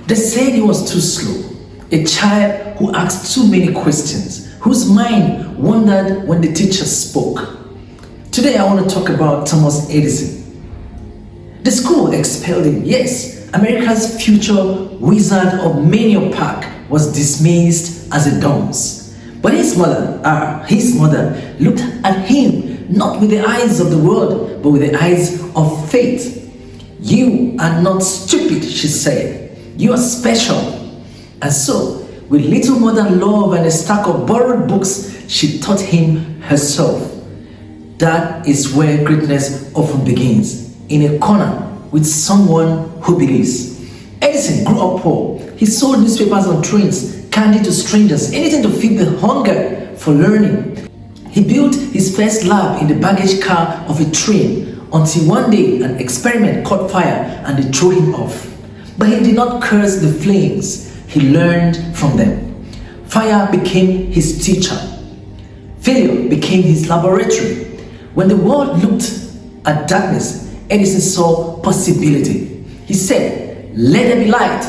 They said he was too slow, a child who asked too many questions, whose mind wandered when the teacher spoke. Today I want to talk about Thomas Edison. The school expelled him. Yes, America's future wizard of Menlo Park was dismissed as a dunce. But his mother looked at him not with the eyes of the world, but with the eyes of faith. "You are not stupid," she said. "You are special." And so, with little more than love and a stack of borrowed books, she taught him herself. That is where greatness often begins, in a corner with someone who believes. Edison grew up poor. He sold newspapers on trains, candy to strangers, anything to feed the hunger for learning. He built his first lab in the baggage car of a train until one day an experiment caught fire and they threw him off. But he did not curse the flames. He learned from them. Fire became his teacher. Failure became his laboratory. When the world looked at darkness, Edison saw possibility. He said, "Let there be light,"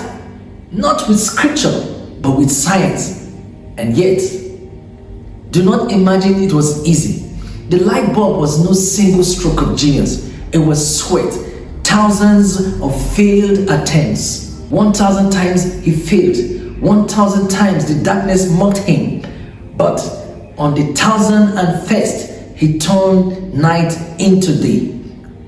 not with scripture, but with science. And yet, do not imagine it was easy. The light bulb was no single stroke of genius. It was sweat, thousands of failed attempts. 1,000 times he failed. 1,000 times the darkness mocked him. But on the 1,001st, he turned night into day.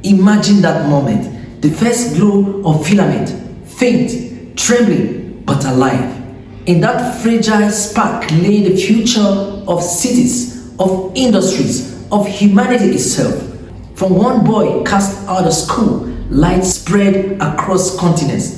Imagine that moment, the first glow of filament, faint, trembling, but alive. In that fragile spark lay the future of cities, of industries, of humanity itself. From one boy cast out of school, light spread across continents.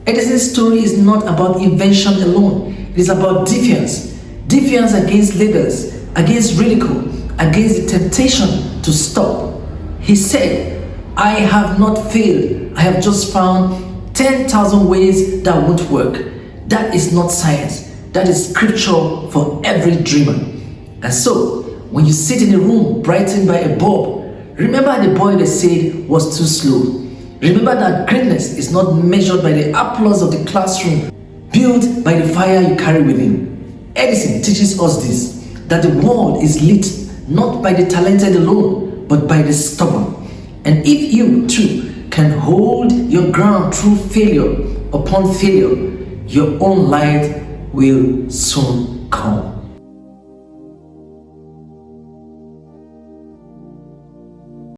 Edison's story is not about invention alone. It is about defiance. Defiance against labels, against ridicule, against the temptation to stop. He said, "I have not failed. I have just found 10,000 ways that won't work." That is not science. That is scripture for every dreamer. And so, when you sit in a room brightened by a bulb, remember the boy they said was too slow. Remember that greatness is not measured by the applause of the classroom, built by the fire you carry within. Edison teaches us this, that the world is lit not by the talented alone, but by the stubborn. And if you too can hold your ground through failure upon failure, your own light will soon come.